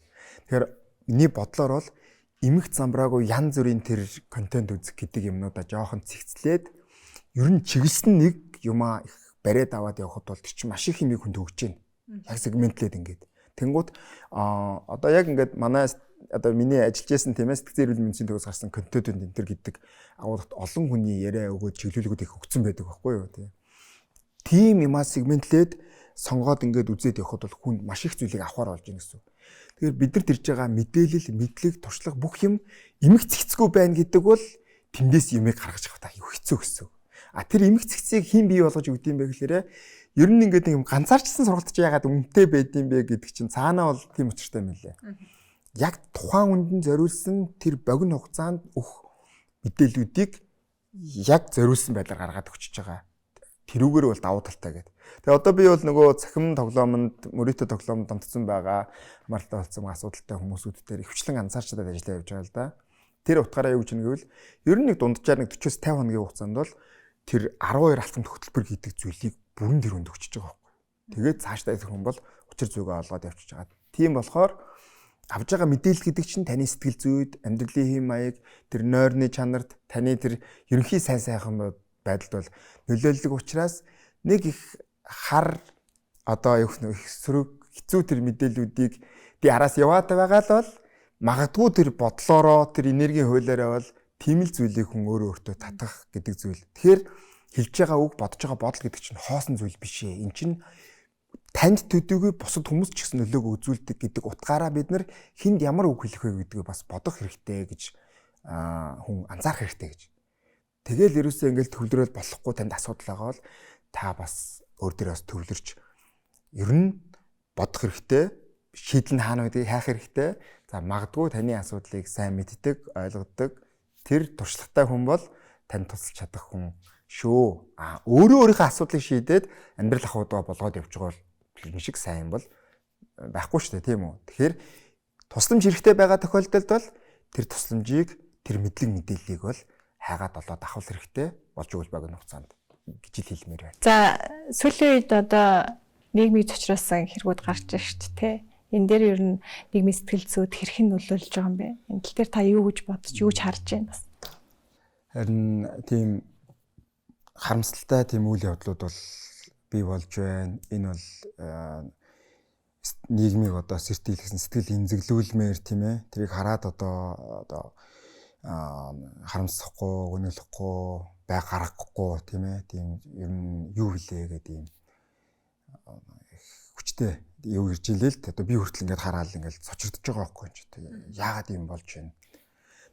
Тэгэхээр миний бодлоор бол эмх замбраагүй янз бүрийн тэр контент үзэх гэдэг юмнуудаа жоохон цэгцлээд ер нь чиглэсэн нэг юмаа их бариад аваад явхад бол тэр чинь маш их хэмийг хүнд өгч जैन. Яг сегментлээд ингээд. Тэнгууд одоо яг ингээд манай одоо миний ажиллаж байсан тийм ээ сэтгцэн эрүүл мэндийн төгс гарсан контентууд энэ төр гэдэг агуулгад олон хүний яриа өгөөд чиглүүлгүүд их өгцөн байдаг байхгүй юу тийм. Тим юмаа сегментлээд сонгоод ингээд үзээд явхад бол хүнд маш их зүйлийг авахар болж байна гэсэн. Тэгэхээр бид нар ирж байгаа мэдээлэл, мэдлэг, туршлага бүх юм эмх цэгцгүй байна гэдэг бол тэндээс юмыг гаргаж авах та юу хэцүү гэсэн. Тэр эмх цэгцийг хэн бий болгож өгд юм бэ гэхээр ер нь ингээд юм ганцаарчсан сургалт чи ягаад үнэтэй байд юм бэ гэдэг чинь цаанаа бол тийм учиртай юм лээ. Яг тухайн үндэнд зориулсан тэр богино хугацаанд өөх мэдээллүүдийг яг зориулсан байдлаар гаргаад өгчөж байгаа. Тэрүүгээр бол давуу талтай гэдэг. Тэгээ одоо би бол нөгөө цахим тоглоомонд, мөрөөдө тоглоомонд донтсон байгаа хамааралтай болсон асуудалтай хүмүүсүүд дээр ихвчлэн анзаарчдад ажиллаа явж байгаа л да. Тэр утгаараа юу гэж нэгвэл ер нь нэг дунджаар нэг 40-50 хоногийн хугацаанд бол тэр 12 алтан хөтөлбөр гэдэг зүйлийг бүрэн дэрүнд өгчөж байгаа байхгүй. Тэгээд цаашдаа ирэх хүн бол учир зүгээ олгоод явчихж байгаа. Тийм болохоор авж байгаа мэдээлэл гэдэг чинь таны сэтгэл зүйд, амьдралын хэм маяг, тэр нойрны чанарт, таны тэр ерөнхий сайн сайхан байдалд бол нөлөөлдөг учраас нэг их хар одоо их сөрөг хэцүү тэр мэдээллүүдийг тий араас яваад байгаа л бол магадгүй тэр бодлороо, тэр энергийн хуулиараа бол тийм л зүйлийг хүн өөрөө өөртөө татах гэдэг зүйл. Тэгэхээр хэлж байгаа үг, бодож байгаа бодол гэдэг чинь хоосон зүйл биш ээ. Эн чинь танд төдийгүй бусад хүмүүс ч гэсэн нөлөөгөө үзүүлдэг гэдэг утгаараа бид нар хүнд ямар үг хэлэх вэ гэдгийг бас бодох хэрэгтэй гэж хүн анзаарах хэрэгтэй гэж. Тэгэл ерөөсөө ингээл төвлөрөөл болохгүй танд асуудал байгаа бол та бас өөр дээрээ бас төвлөрч ер нь бодох хэрэгтэй, шийдэл нь хаана байдгийг хайх хэрэгтэй. За магадгүй таны асуудлыг сайн мэддэг, ойлгодог тэр туршлагатай хүн бол танд тусалж чадах хүн шүү. Өөрийнхөө асуудлыг шийдээд амьдрал ахуйдаа болгоод явж байгаа бол шиг сайн бол байхгүй шүү дээ, тийм үү? Тэгэхээр тусламж хэрэгтэй байгаа тохиолдолд бол тэр тусламжийг, тэр мэдлэг мэдээллийг бол хайгаад олоод авах хэрэгтэй болж өгөл байгаа нөхцөнд гэж хэлмээр байна. За сүүлийн үед одоо нийгмийг зочроолсон хэрэгүүд гарч байна шүү дээ. Энэ дээр ер нь нийгмийн сэтгэл зүйд хэрхэн нөлөөлж байгаа юм бэ? Энэ тал дээр та юу гэж бодож, юу гэж харж байна бас? Харин тийм харамсалтай тийм үйл явдлууд бол бий болж байна. Энэ бол нийгмийг одоо сэртийлсэн сэтгэл эмзэглүүлмээр тийм ээ. Тэрийг хараад одоо харамсахгүй, гүнэлэхгүй, байг гаргахгүй тийм ээ. Тийм ер нь юу вүлээ гэдэг юм хүчтэй юу ирж илээ л одоо би хүртэл ингээд хараад ингээд цочирдож байгаа байхгүй юм чи. Яагаад юм болж байна?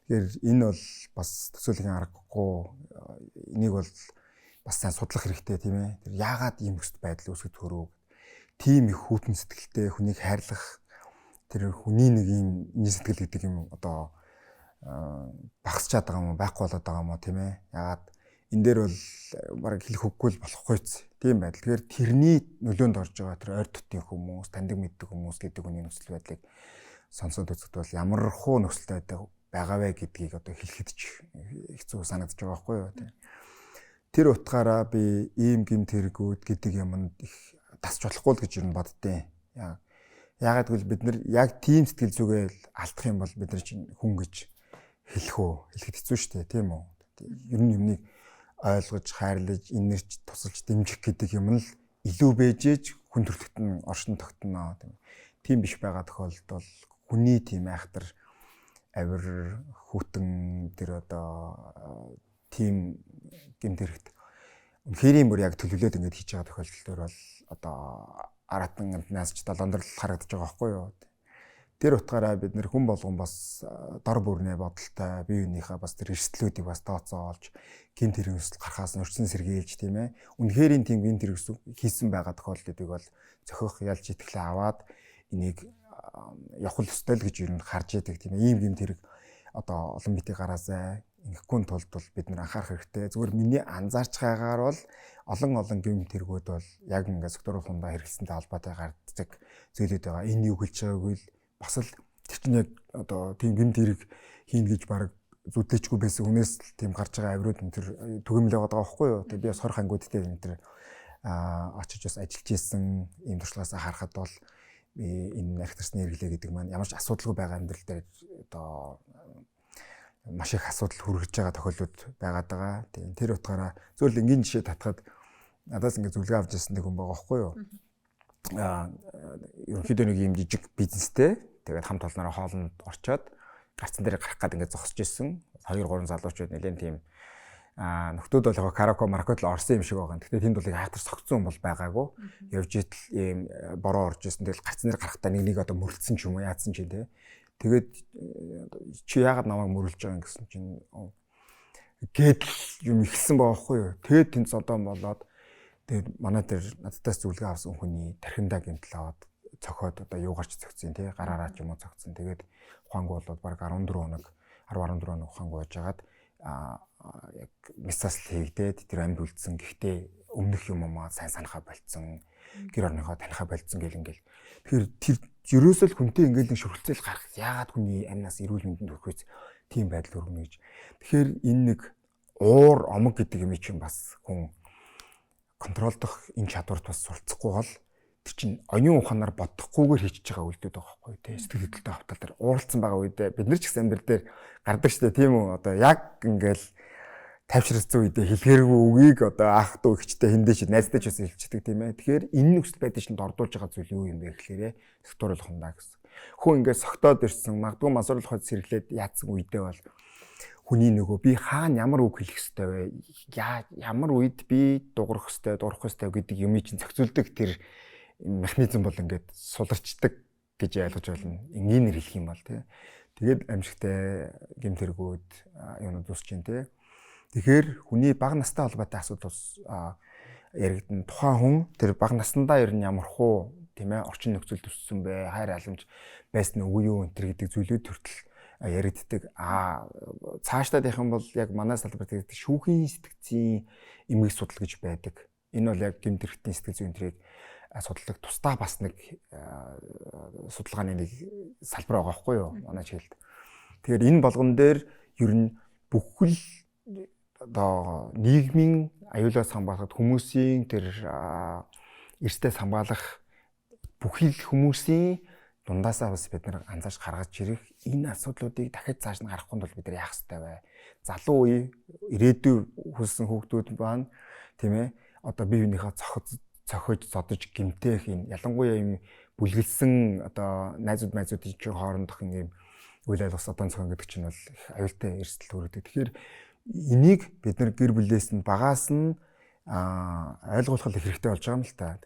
Тэгэхээр энэ бол бас төсөөллийн аргагүй. Энийг бол бас сайн судлах хэрэгтэй тийм ээ. Тэр яагаад ийм өсөлт байдал үүсгэж төрөө? Тим их хүүтэн сэтгэлтэй хүнийг хайрлах тэр хүний нэг юм нийт сэтгэл гэдэг юм одоо багасчаад байгаа юм уу, байхгүй болоод байгаа юм уу тийм ээ. Яагаад энэ дээр бол бараг хэлэх үггүй л болохгүй ч тийм байдал. Тэгэхээр тэрний нөлөөнд орж байгаа тэр ойр дотны хүмүүс, таньдаг мэддэг хүмүүс гэдэг хүний нөхцөл байдлыг сонсоод үзэхэд бол ямар хуу нөхцөл байдал байгаа вэ гэдгийг одоо хэлэхэд ч хэцүү санагдаж байгаа байхгүй юу тийм. Тэр утгаараа би ийм гэмт хэрэгүүд гэдэг юмд их тасч болохгүй л гэж юу боддیں۔ Яагаад гэвэл бид нар яг тийм сэтгэл зүгээ алдах юм бол бид нар чинь хүн гэж хэлэхэд хэцүү шүү дээ тийм үү. Ер нь юмныг ойлгож, хайрлаж, инэрч, тусалж, дэмжих гэдэг юм нь илүү бэжэж хүн төрөлхтөд нь оршин тогтно тийм биш байгаа тохиолдолд бол хүний тийм айхтар авир хүүтэн тэр одоо тийм гэмт хэрэгт үнэхээр бүр яг төлөвлөд ингэж хийж байгаа тохиолдолд бол одоо аратан амтнаас ч долоондрол харагдаж байгаа байхгүй юу. Тэр утгаараа бид нэр хүн болгон бас дор бүрнээ бодолтой бие биенийхээ бас тэр эрсдлүүдийг бас тооцоолж гэмт хэрэг өсөл гарахаас нөрцөн сэргийлж тийм ээ. Үнэхээр тийм гэмт хэрэг хийсэн байгаа тохиолдлуудыг бол зохиох ялж итгэлээ аваад энийг явах ёстой л гэж юу н харж яадаг тийм ээ. Ийм гэмт хэрэг одоо олон битгий гараасай ингэхгүй тулд бол бид нар анхаарах хэрэгтэй. Зүгээр миний анзаарч байгаагаар бол олон гэмт хэрэгүүд бол яг ингээд секторал хундаа хэрэгсэнтэй холбоотой гардаг зүйлүүд байгаа. Энэ юу хэлж байгааг л бас л тэр чинь яг одоо тийм гэмт хэрэг хийн гэж баг зүтлээчгүй байсан хүнээс тийм гарч байгаа авирууд энэ төр түгээмэл яваад байгаа байхгүй юу. Тэгээ би бас 20 хангуудтай энэ төр очиж бас ажиллаж исэн ийм туршлагаас харахад бол энэ архитектурны хэрэглээ гэдэг маань ямар ч асуудалгүй байгаа амьдрал дээр одоо маш их асуудал хүргэж байгаа тохиолдлууд байгаад байгаа. Тийм тэр утгаараа зөвхөн энгийн жишээ татхад надаас ингээд зөвлөгөө авч ирсэн хүн байгаа байхгүй юу? Ерөнхийдөө нэг юм жижиг бизнестэй тэгээд хамт олнороо хоолнд орчоод гарцан дээр гарах гээд ингээд зогсож ирсэн 2-3 залуучууд нэлээд тийм нөхдүүд бол яг караоке маркет л орсон юм шиг байгаа. Гэхдээ тэнд бол хайтар согцсон бол байгаагүй. Явж итэл ийм бороо орж исэн. Тэгэл гарцан дээр гарахтаа нэг одоо мөрлөсөн ч юм уу яатсан ч тий. Тэгээд чи яагаад намайг мөрлөж байгаа юм гэсэн чинь гээд юм ихсэн байгаа байхгүй юу. Тэгээд тэнд зодон болоод тэгээд манай дээр надтаас зөвлөгөө авсан хүний тархиндаа гэмтэл аваад цохоод одоо юугаарч цогцсон тий. Гараараа ч юм уу цогцсон. Тэгээд ухаангүй болоод баг 14 хоног ухаангүй байжгаад яг мессаж хийгдээд тэр амьд үлдсэн. Гэхдээ өмнөх юм аа сайн санахаа болцсон. Гэр орныхоо танихаа болцсон гэл ингээл. Тэгэхээр тэр ерөөсөө л хүнтэй ингээл нэг шүрхэлцэл гарах. Яагаад хүний амнаас эрүүл мэндэнд хүрхээс тийм байдал өргөнө гэж. Тэгэхээр энэ нэг уур омог гэдэг юм чинь бас хүн контролдох энэ чадварт бас суралцахгүй бол тэр чинь оюун ухаанаар бодохгүйгээр хийчихэж байгаа үйлдэл байгаа байхгүй тий. Сэтгэл хөдлөлтөй хавтал дээр ууралцсан байгаа үедээ бид нар ч гэсэн амьдрал дээр гардаг штэ тийм үү. Одоо яг ингээл тайвширсан үедээ хэлгээргүй үгийг одоо ах дүү ихчтэй хиндэ чи найзтай ч бас хэлчихдэг тийм ээ. Тэгэхээр энэ нөхцөл байдал чинь дордуулж байгаа зүйл юу юм бэ гэхлээрээ секторуулах юм даа гэсэн. Хүн ингээд согтоод ирсэн магадгүй масруулах хот сэрглээд яатсан үедээ бол хүний нөгөө би хаана ямар үг хэлэх ёстой вэ? Ямар үед би дуурах ёстой гэдэг юм чинь зохицуулдаг тэр механизм бол ингээд суларчдаг гэж ойлгож байна. Энгийнээр хэлэх юм бол тий. Тэгээд амьжигтай гэмтэргүүд юунууд усч юм тий. Тэгэхээр хүний бага настай холбоотой асуудал яригдана. Тухайн хүн тэр бага наснда ер нь ямар хуу тийм ээ орчин нөхцөл төссөн бэ? Хайр халамж байсан уу юу энэ төр гэдэг зүйлүүд хүртэл яригддаг. Цаашдаа дэх юм бол яг манай салбарт гэдэг шүүхийн сэтгцийн эмгэг судал гэж байдаг. Энэ бол яг гэмт хэрэгтийн сэтгэл зүйн төрийг судалдаг тусдаа бас нэг судалгааны нэг салбар байгаа байхгүй юу? Манай чиглэлд. Тэгэхээр энэ болгон дээр ер нь бүхэл одоо нийгмийн аюулаас хамгаалахад хүмүүсийн тэр эрсдээс хамгаалах бүхэл хүмүүсийн дундаасаа бас бид нар анзаарч гаргаж ирэх энэ асуудлуудыг дахиад цааш нь гаргахгүй бол бид нар яах ёстой вэ? Залуу үе ирээдүйн хүссэн хүүхдүүд байна тийм ээ. Одоо бие биенийхээ цохиж зодож гэмтэх юм ялангуяа юм бүлгэлсэн одоо найзуудын чинь хоорондох юм үйл ажиллагаа садан цохон гэдэг чинь бол аюултай эрсдэл төрөдөг. Тэгэхээр энийг бид нар гэр бүлээс нь багаас нь ойлгуулах хэрэгтэй болж байгаа юм л та.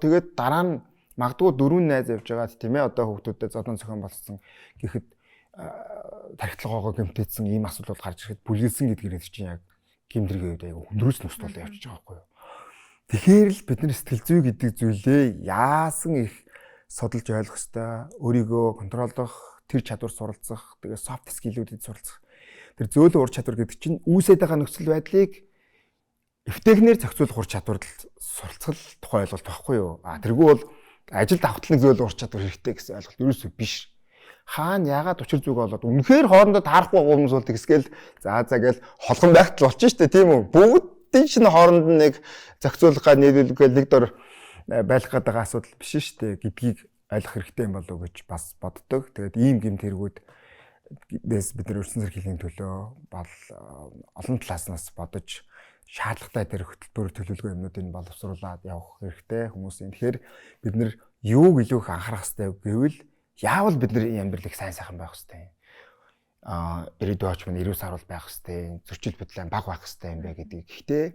Тэгээд дараа нь магадгүй 4 найз явж байгаад тийм ээ одоо хүүхдүүдэд зодон цохон болсон гэхэд тархитлагоогоо гэмтээсэн ийм асуудал гарч ирэхэд бүлгэлсэн гэдгээр чинь яг гэмтрийн үед айгу хүндрүүлс нөхцөл болоо явчихж байгаа байхгүй юу. Тэгэхээр л бид нар сэтгэл зүй гэдэг зүйлээ яасан их судалж ойлгох ёстой, өөрийгөө контролдох, тэр чадвар суралцах, тэгээ софт скиллүүдэд суралцах. Тэр зөөлөн ур чадвар гэдэг чинь үүсээд байгаа нөхцөл байдлыг эвтэхнэр зохицуулах ур чадварт суралцах тухай ойлголт байхгүй юу? Тэргүй бол ажилд давхтлын зөөлөн ур чадвар хэрэгтэй гэсэн ойлголт ерөөсөө биш. Хаана яагаад учир зүг болоод үнэхээр хоорондоо таарахгүй хүмүүс бол тэгсгээл за гээл холгон байхт л болчих штэ тийм үү? Бүгдийн чинь хооронд нь нэг зохицуулахаа нийлүүлгээл нэг дор байх гэдэг асуудал биш штэ гэдгийг ойлгох хэрэгтэй юм болов уу гэж бас боддог. Тэгээд ийм гэмт хэрэгүүд дэс бид нар ертөнцийн хэрхлийн төлөө бол олон талаас нь бодож шаардлагатай тэр хөтөлбөр төлөвлөгөө юмнуудыг боловсруулад явах хэрэгтэй хүмүүсийн. Тэгэхээр бид нар юуг илүү их анхаарах хэрэгтэй гэвэл яавал бид нар амьдралыг сайн сайхан байх хэрэгтэй. Ирээдүйн оч мөн эрүүл сарвал байх хэрэгтэй. Зөрчил бодлоо бага байх хэрэгтэй юм бэ гэдэг. Гэхдээ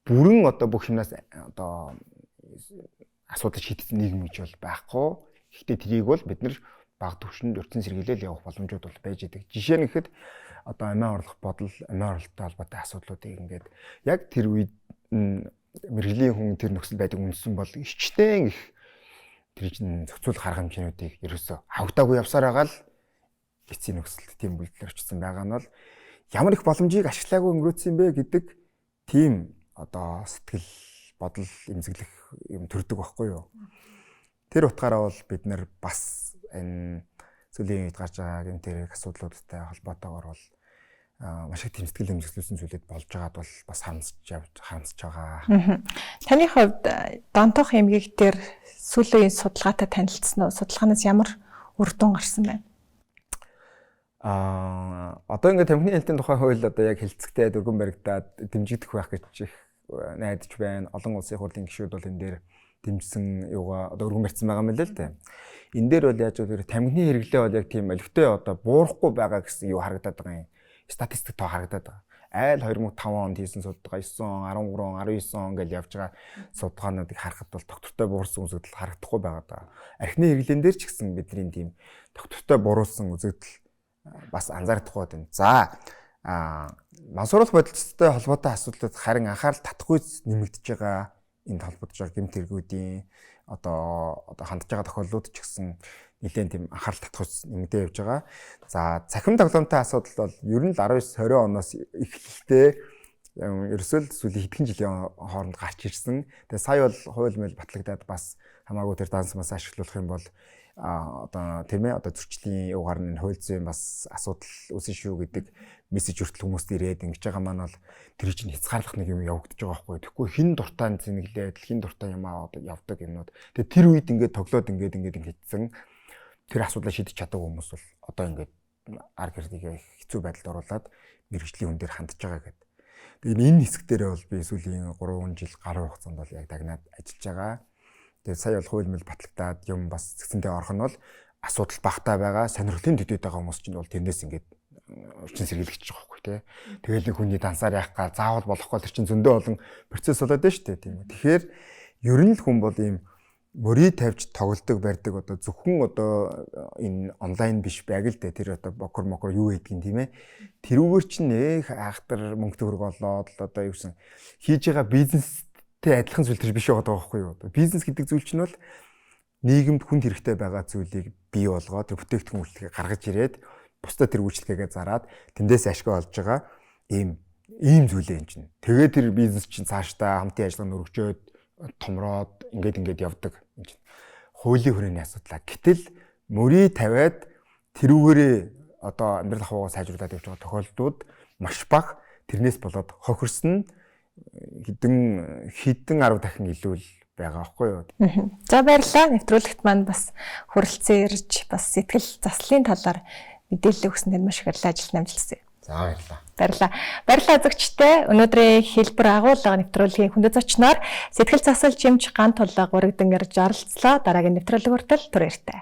бүрэн одоо бүх юмнаас одоо асуудал шийдэх нийгэм гэж бол байхгүй. Гэхдээ трийг бол бид нар бага түвшинд ертөнц сэргийлэл явах боломжууд бол байж идэг. Жишээ нь гэхэд одоо амиа орлох бодол, амиа орлолттой холбоотой асуудлуудыг ингээд яг тэр үед мэргэжлийн хүн тэр нөхцөл байдыг үнэлсэн бол ичтэн их тэр чинь зохицуулах арга хэмжээнүүдийг ерөөсөө авагдаагүй явсаар байгаа л эцсийн нөхцөлд тийм бүлдэл орчсон байгаа нь бол ямар их боломжийг ашиглаагүй өнгөрөөцсөн бэ гэдэг тийм одоо сэтгэл бодол эмзэглэх юм төрдөг байхгүй юу. Тэр утгаараа бол бид нар бас энэ зүйлийн үед гарч байгаа гэмт хэрэг асуудлуудтай холбоотойгоор бол маш их тэмцэл эмзэглүүлсэн зүйлүүд болж байгаад бол бас харамсаж байгаа. Таны хувьд донтох эмгэг дээр сүүлийн судалгаатай танилцсан уу? Судалгаанаас ямар үр дүн гарсан байна? Одоо ингээд тамхины хэлтийн тухай хууль одоо яг хэлцэгтэй дөрвөн баригдаад дэмжигдэх байх гэж их найдаж байна. Олон улсын хурлын гишүүд бол энэ дээр дэмжсэн юугаа одоо өргөн барьсан байгаа юм л л дээ. Энэ дээр бол яаж вэ? Тамхины хэрэглээ бол яг тийм олигтой одоо буурахгүй байгаа гэсэн юу харагдаад байгаа юм. Статистик тоо харагдаад байгаа. Айл 2005 онд хийсэн судалгаа 9 13 19 он гэж явж байгаа судалгаануудыг харахад бол доктортой буурсан үзэгдэл харагдахгүй байгаа даа. Архины хэрэглэн дээр ч гэсэн бидний тийм доктортой буурсан үзэгдэл бас анзаардахгүй байна. За мансууруулах бодолцтой холбоотой асуудлууд харин анхаарал татахгүйц нэмэгдэж байгаа энд холбогдож байгаа гэмт хэрэгүүдийн одоо хандж байгаа тохиолдлууд ч гэсэн нэлээд тийм анхаарал татахгүйц нэмэгдэж явж байгаа. За цахим тоглоомтой асуудал бол ер нь л 19-20 оноос эхлэлтэй ерөөсөө сүүлийн хэдхэн жилийн хооронд гарч ирсэн. Тэгээ сая бол хууль мэл батлагдаад бас хамаагүй тэр данс мас ашиглуулах юм бол одоо тийм ээ одоо зөрчлийн угаар нь хууль зүйн бас асуудал үүсэн шүү гэдэг мессеж хүртэл хүмүүст ирээд ингэж байгаа маань бол тэр чинь хязгаарлах нэг юм явагдаж байгаа байхгүй. Тэгэхгүй хин дуртай зэнэглээд хин дуртай юм явдаг юмнууд. Тэгээ тэр үед ингээд тоглоод ингээд хийсэн тэр асуудлаа шийдэж чадаагүй хүмүүс бол одоо ингээд ар гэрдийг хэцүү байдалд оруулаад мэрэгжлийн хүн дээр хандж байгаа гэдэг. Тэгээ энэ хэсэг дээрээ бол би сүүлийн 3 жил гаруй хугацаанд бол яг дагнаад ажиллаж байгаа. Тэгээ сая бол хууль мэл батлагдаад юм бас зэгцэндээ орох нь бол асуудал багтаа байгаа. Сонирхлын төдийд байгаа хүмүүс чинь бол тэрнээс ингээд орчин сэргийлэгдэж байгаа байхгүй тий. Тэгээл нэг хүний дансаар яах гал заавал болохгүй тэр чинь зөндөө олон процесс болоод байна шүү дээ тийм үү. Тэгэхээр ер нь л хүн бол ийм мөрий тавьж тоглодог барьдаг одоо зөвхөн одоо энэ онлайн биш байг л дээ тэр одоо бокер юу гэдгийг тийм ээ. Тэрүүгээр чинь нэх айхтар мөнгө төгрөг олоод л одоо юу гэсэн хийж байгаа бизнестэй адилхан зүйл тэр биш байгаа байхгүй юу. Бизнес гэдэг зүйл чинь бол нийгэмд хүнд хэрэгтэй байгаа зүйлийг бий болгоод тэр бүтээгдэхүүн үйлчлэгээ гаргаж ирээд бусдад тэр үйлчлэгээгээ зараад тэндээс ашиг олж байгаа ийм зүйлээ энэ чинь. Тэгээд тэр бизнес чинь цаашдаа хамтын ажиллагаа өргөжөөд томроод ингээд явдаг. Хуулийн хүрээний асуудлаа. Гэтэл мөрий тавиад тэрүүгээрээ одоо амьдрал хаваа сайжруулад явж байгаа тохиолдлууд маш бага. Тэрнээс болоод хохирсон хэдэн 10 дахин илүү л байгаа байхгүй юу. За баярлалаа. Нэвтрүүлэгт маань бас хүрэлцэн ирж бас сэтгэл заслын талаар мэдээлэл өгсөн танд маш их ажил намжилсан. За баярлалаа. Баярлалаа үзэгчдээ. Өнөөдрийн хэлбэр агуулга нэвтрүүлгийн хүндэт зочноор сэтгэл засал жимч гант тулаа гуригдан ирж оролцлоо. Дараагийн нэвтрүүлэг хүртэл түр баяртай.